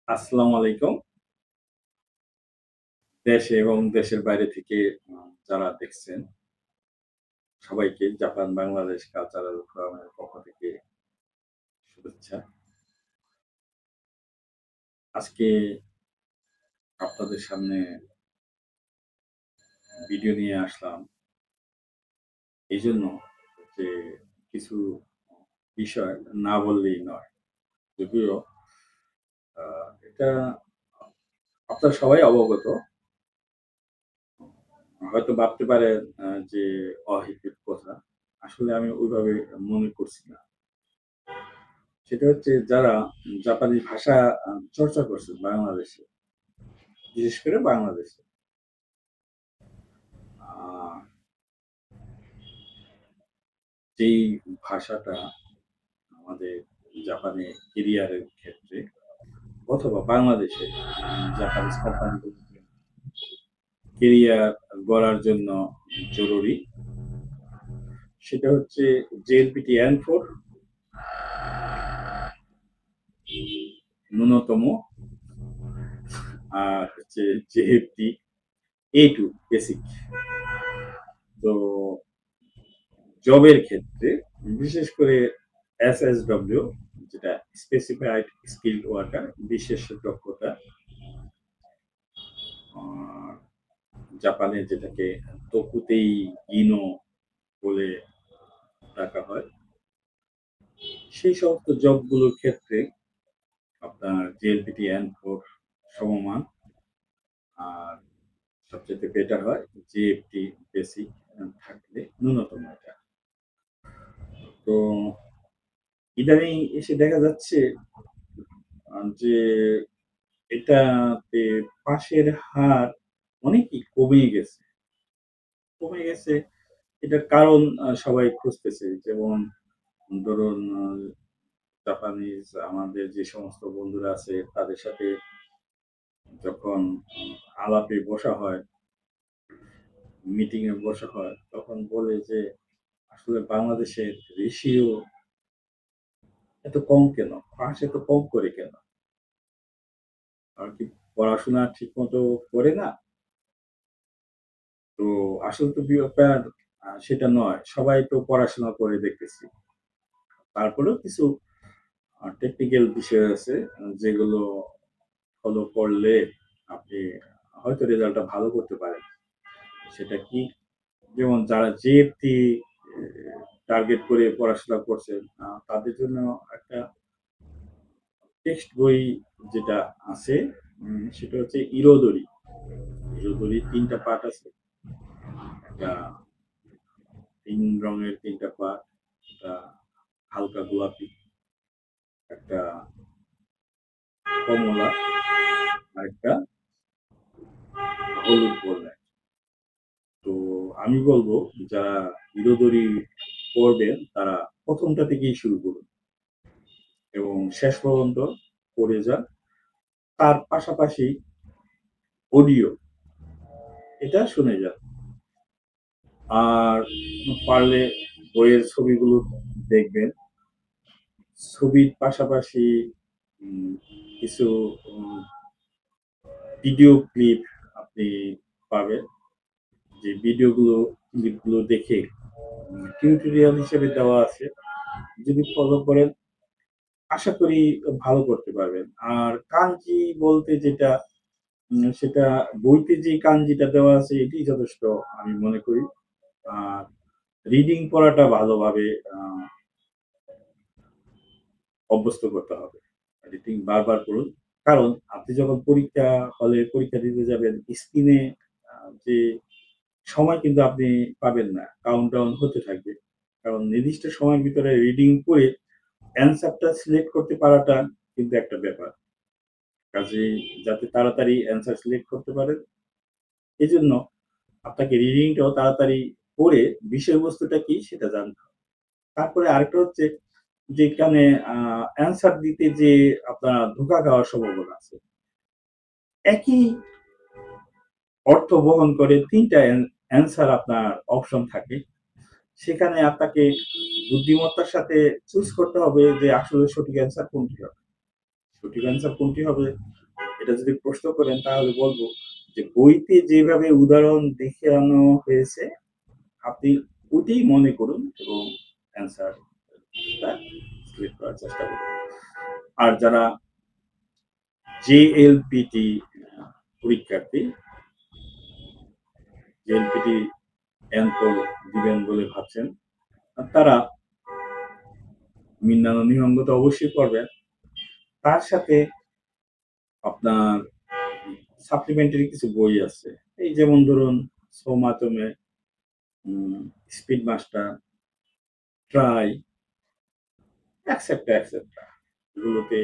আসসালামু আলাইকুম। দেশে এবং দেশের বাইরে থেকে যারা দেখছেন সবাইকে জাপান বাংলাদেশ কালচারাল ফোরামের পক্ষ থেকে শুভেচ্ছা। আজকে আপনাদের সামনে ভিডিও নিয়ে আসলাম এইজন্য যে কিছু বিষয় না বললেই নয়। যদিও এটা আপনারা সবাই অবগত। হয়তো ভাবতে পারেন যে অহেতুক কথা। আসলে আমি ওইভাবে মনে করছি না। সেটা হচ্ছে যারা জাপানি ভাষা চর্চা করছে বাংলাদেশে, বিশেষ করে বাংলাদেশে। আ যেই ভাষাটা আমাদের জাপানে কেরিয়ারের ক্ষেত্রে অথবা বাংলাদেশে জাপানিজ কোম্পানিগুলোতে কেরিয়ার গড়ার জন্য জরুরি। সেটা হচ্ছে JLPT N4 ন্যূনতম, আর হচ্ছে JFT A2 বেসিক। তো জবের ক্ষেত্রে বিশেষ করে SSW, যেটা স্পেসিফাইড স্কিলড ওয়ার্কার, বিশেষ দক্ষতা, আর জাপানে যেটাকে তোকুতেই গিনো বলে ডাকা হয়, সেই সমস্ত জবগুলোর ক্ষেত্রে আপনার JLPT N4 সমমান, আর সবচেয়ে বেটার হয় JFT বেসিক থাকলে ন্যূনতম এটা। তো ইদানিং এসে দেখা যাচ্ছে যে এটাতে পাশের হার অনেকই কমে গেছে। এটার কারণ সবাই খুঁজতেছে। যেমন ধরুন জাপানিজ আমাদের যে সমস্ত বন্ধুরা আছে তাদের সাথে যখন আলাপে বসা হয়, মিটিং এ বসা হয়, তখন বলে যে আসলে বাংলাদেশের রেশিও এত কম কেন? পাস এত কম করে কেন? আর কি পড়াশোনা ঠিক মতো করে না? তো আসলে তো ব্যাপার সেটা নয়। সবাই তো পড়াশোনা করে দেখতেছি। তারপরেও কিছু টেকনিক্যাল বিষয় আছে যেগুলো ফলো করলে আপনি হয়তো রেজাল্টটা ভালো করতে পারেন। সেটা কি? যেমন যারা JFT টার্গেট করে পড়াশোনা করছেন, তাদের জন্য একটা টেক্সট বই যেটা আছে, সেটা হচ্ছে ইরোদরি। ইরোদরির ৩ টা পার্ট আছে। একটা ৩ রঙের ৩ টা পার্ট, একটা হালকা গোলাপি, একটা কমলা, আরেকটা হলুদ বর্ণের। তো আমি বলবো যারা ইরোদরি পড়বেন তারা ১ম টা থেকেই শুরু করুন এবং শেষ পর্যন্ত পড়ে যান। তার পাশাপাশি অডিও এটা শুনে যান। আর পারলে বইয়ের ছবিগুলো দেখবেন। ছবির পাশাপাশি উম কিছু উম ভিডিও ক্লিপ আপনি পাবেন। যে ক্লিপগুলো দেখে টিউটোরিয়াল হিসেবে দেওয়া আছে। যদি ফলো করেন আশা করি ভালো করতে পারবেন। আর কাঞ্জি বলতে যেটা সেটা বইতে যে কাঞ্জিটা দেওয়া আছে এটিই যথেষ্ট আমি মনে করি। আর রিডিং পড়াটা ভালোভাবে আ অভ্যস্ত করতে হবে। রিডিং বারবার পড়ুন। কারণ আপনি যখন পরীক্ষা হলে পরীক্ষা দিতে যাবেন, স্ক্রিনে যে সময় কিন্তু আপনি পাবেন না। কাউন্টডাউন হতে থাকবে। কারণ নির্দিষ্ট সময়ের ভিতরে রিডিং পড়ে অ্যান্সারটা সিলেক্ট করতে পারাটা কিন্তু একটা ব্যাপার। কাজেই যাতে তাড়াতাড়ি অ্যান্সার সিলেক্ট করতে পারেন, এজন্য আপনাকে রিডিংটাও তাড়াতাড়ি পড়ে বিষয়বস্তুটা কি সেটা জানতে হবে। তারপরে আরেকটা হচ্ছে যেখানে অ্যান্সার দিতে যেয়ে আপনার ধোঁকা খাওয়ার সম্ভাবনা আছে। একই অর্থ বহন করে ৩ টা অ্যান্সার আপনার অপশন থাকে। সেখানে আপনাকে বুদ্ধিমত্তার সাথে চুজ করতে হবে যে আসলে সঠিক অ্যান্সার কোনটি হবে। সঠিক অ্যান্সার কোনটি হবে এটা যদি প্রশ্ন করেন তাহলে বলবো যে বইতে যেভাবে উদাহরণ দেখানো হয়েছে আপনি ওইটাই মনে করুন এবং অ্যান্সারটা সিলেক্ট করার চেষ্টা করুন। আর যারা জেএলপিটি পরীক্ষার্থী, জেএলপিটি অ্যানকর দিবেন বলে ভাবছেন, তারা মিন্নানো নিহঙ্গ তো অবশ্যই পড়বেন। তার সাথে আপনার সাপ্লিমেন্টারি কিছু বই আছে। এই যেমন ধরুন সৌমাতমে, speed master, try, etcetera, etcetera. এগুলোতে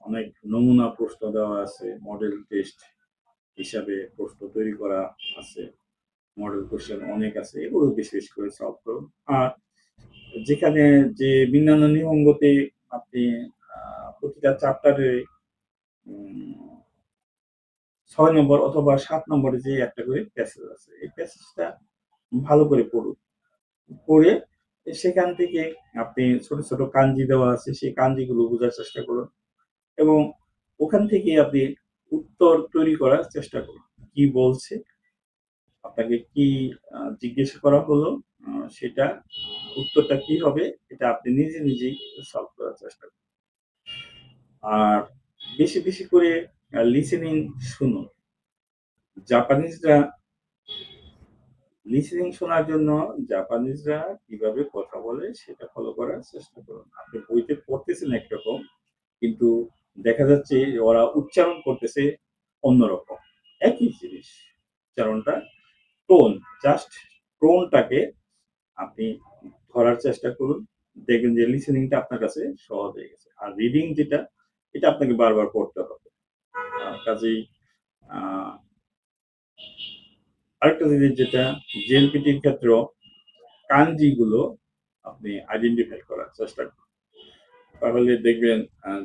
অনেক নমুনা প্রশ্ন দেওয়া আছে, মডেল টেস্ট হিসাবে প্রশ্ন তৈরি করা আছে, মডেল কোশ্চেন অনেক আছে, এগুলো বেশি বেশি করে সলভ করুন। আর যেখানে যে বিজ্ঞান নিহঙ্গতে আপনি প্রতিটা চ্যাপ্টারে ৬ নম্বর অথবা ৭ নম্বরে যে একটা করে প্যাসেজ আছে, এই প্যাসেজটা ভালো করে পড়ুন। পড়ে সেখান থেকে আপনি ছোট, ছোট কাঞ্জি দেওয়া আছে, সেই কাঞ্জিগুলো বোঝার চেষ্টা করুন এবং ওখান থেকে আপনি উত্তর তৈরি করার চেষ্টা করুন। কি বলছে, আপনাকে কি জিজ্ঞাসা করা হলো, সেটা উত্তরটা কি হবে এটা আপনি নিজে নিজেই সলভ করার চেষ্টা করুন। আর বেশি, বেশি করে লিসেনিং শুনুন। জাপানিজরা লিসেনিং শোনার জন্য জাপানিজরা কিভাবে কথা বলে সেটা ফলো করার চেষ্টা করুন। আপনি বইতে পড়তেছেন একরকম, কিন্তু দেখা যাচ্ছে ওরা উচ্চারণ করতেছে অন্যরকম। একই জিনিস। উচ্চারণটা টোন, জাস্ট টোনটাকে আপনি ধরার চেষ্টা করুন। দেখবেন যে লিসেনিংটা আপনার কাছে সহজ হয়ে গেছে। আর রিডিং যেটা, এটা আপনাকে বারবার পড়তে হবে। কাজেই আ আরেকটা জিনিস যেটা জেএলপিটির ক্ষেত্রেও কাঞ্জি গুলো আপনি আইডেন্টিফাই করার চেষ্টা করুন। তাহলে দেখবেন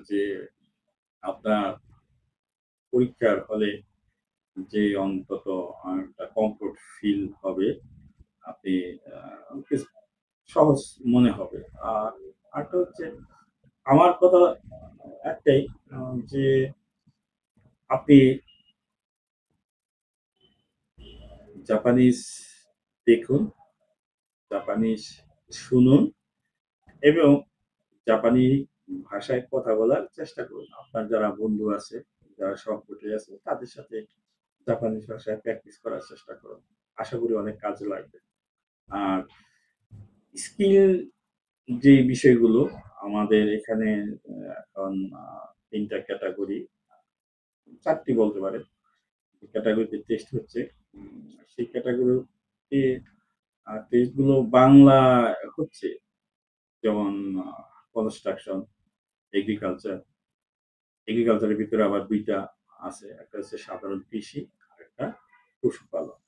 যে আপনার পরীক্ষার হলে যে অন্তত একটা কমফোর্ট ফিল হবে, আপনি সহজ মনে হবে। আর আরেকটা হচ্ছে আমার কথা একটাই, যে আপনি জাপানিজ দেখুন, জাপানিজ শুনুন এবং জাপানি ভাষায় কথা বলার চেষ্টা করুন। আপনার যারা বন্ধু আছে, যারা সহপাঠী আছে তাদের সাথে জাপানিজ ভাষায় প্র্যাকটিস করার চেষ্টা করুন। আশা করি অনেক কাজে লাগবে। আর স্কিল যে বিষয়গুলো আমাদের এখানে এখন ৩ টা ক্যাটেগরি, ৪ টি বলতে পারেন। ক্যাটেগরিতে টেস্ট হচ্ছে। সেই ক্যাটেগরিতে টেস্টগুলো বাংলা হচ্ছে। যেমন কনস্ট্রাকশন, এগ্রিকালচার। এগ্রিকালচারের ভিতরে আবার ২ টা আছে। একটা হচ্ছে সাধারণ কৃষি, আরেকটা পশুপালন।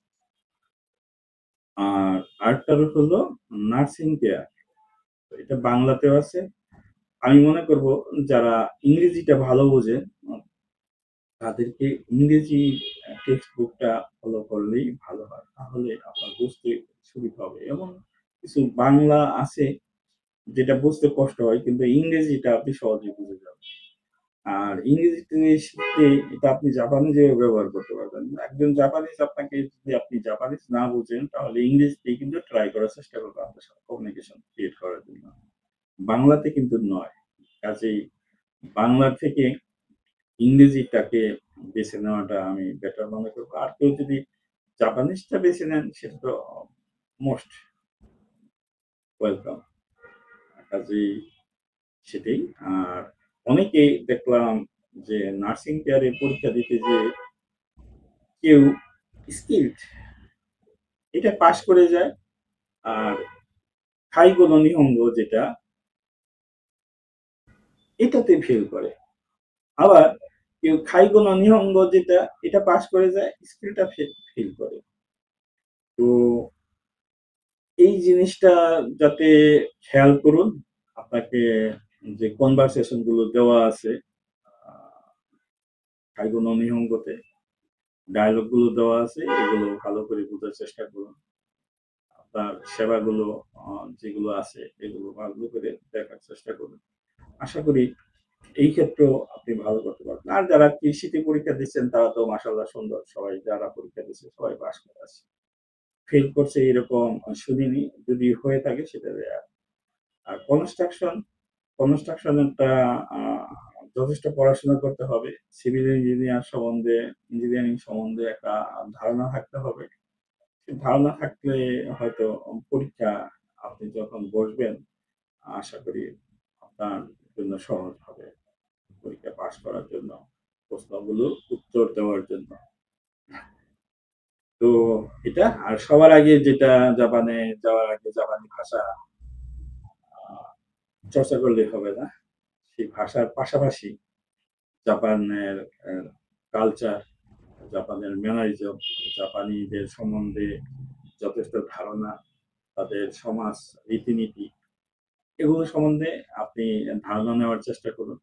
আর আরেকটা হলো নার্সিং কেয়ার। এটা বাংলাতেও আছে। আমি মনে করব যারা ইংরেজিটা ভালো বোঝে তাদেরকে ইংরেজি টেক্সট বুকটা ফলো করলেই ভালো হয়। তাহলে আপনার বুঝতে সুবিধা হবে। এমন কিছু বাংলা আছে যেটা বুঝতে কষ্ট হয় কিন্তু ইংরেজিটা আপনি সহজেই বুঝে যাবেন। আর ইংরেজিতে শিখতে এটা আপনি জাপানিজেও ব্যবহার করতে পারবেন। একজন জাপানিজ আপনাকে যদি আপনি জাপানিজ না বুঝেন তাহলে ইংরেজিতেই কিন্তু ট্রাই করার চেষ্টা করবে আপনার সাথে কমিউনিকেশন ক্রিয়েট করার জন্য। বাংলাতে কিন্তু নয়। কাজেই বাংলা থেকে ইংরেজিটাকে বেছে নেওয়াটা আমি বেটার মনে করব। আর কেউ যদি জাপানিজটা বেছে নেন সেটা তো মোস্ট ওয়েলকাম। কাজেই সেটাই। আর অনেকেই দেখলাম যে নার্সিং কেয়ারে পরীক্ষা দিতে যেয়ে কেউ স্কিলড এটা পাস করে যায় আর কাইগো নো নিহঙ্গ যেটা এটাতে ফেল করে। আবার কেউ কাইগো নো নিহঙ্গ যেটা এটা পাস করে যায় স্কিলটা ফেল করে। তো এই জিনিসটা যাতে খেয়াল করুন, আপনাকে যে কনভারসেশন গুলো দেওয়া আছে কাইগো নো নিহঙ্গতে ডায়ালগ গুলো দেওয়া আছে এগুলো ভালো করে বোঝার চেষ্টা করুন। আপনার সেবাগুলো যেগুলো আছে এগুলো ভালো করে দেখার চেষ্টা করুন। আশা করি এই ক্ষেত্রেও আপনি ভালো করতে পারবেন। আর যারা কৃষিতে পরীক্ষা দিচ্ছেন তারা তো মাশাআল্লাহ সুন্দর। সবাই যারা পরীক্ষা দিচ্ছে সবাই পাস করে আছে। ফেল করছে এরকম শুনিনি। যদি হয়ে থাকে সেটা রেয়ার। আর কনস্ট্রাকশনেরটা আ যথেষ্ট পড়াশোনা করতে হবে। সিভিল ইঞ্জিনিয়ারিং সম্বন্ধে একটা ধারণা থাকতে হবে। সেই ধারণা থাকলে হয়তো পরীক্ষা আপনি যখন বসবেন, আশা করি আপনার জন্য সহজ হবে। পরীক্ষা পাস করার জন্য, প্রশ্নগুলো উত্তর দেওয়ার জন্য। তো এটা আর সবার আগে যেটা জাপানে যাওয়ার আগে জাপানি ভাষা আ চর্চা করলে হবে না। সেই ভাষার পাশাপাশি জাপানের কালচার, জাপানের ম্যানারিজম, জাপানিদের সম্বন্ধে যথেষ্ট ধারণা, তাদের সমাজ, রীতিনীতি এগুলো সম্বন্ধে আপনি ধারণা নেওয়ার চেষ্টা করুন।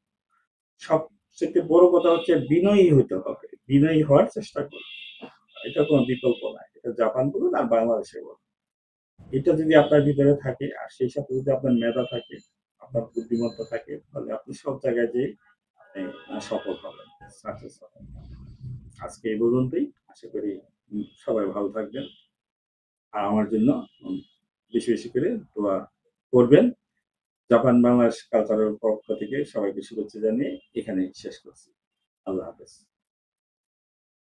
সবচেয়ে বড় কথা হচ্ছে বিনয়ী হতে হবে। বিনয়ী হওয়ার চেষ্টা করুন। এটা কোনো বিকল্প নাই। এটা জাপান বলুন আর বাংলাদেশে বলুন। এটা যদি আপনার ভিতরে থাকে আর সেই সাথে যদি আপনার মেধা থাকে, আপনার বুদ্ধিমত্তা থাকে তাহলে আপনি সব জায়গায় যেয়ে আপনি সফল হবেন, সাকসেস হবেন। আজকে এই পর্যন্তই। আশা করি সবাই ভালো থাকবেন। আর আমার জন্য উম বেশি, বেশি করে দোয়া করবেন। জাপান বাংলাদেশ কালচারের পক্ষ থেকে সবাইকে শুভেচ্ছা জানিয়ে এখানেই শেষ করছি। আল্লাহ হাফেজ।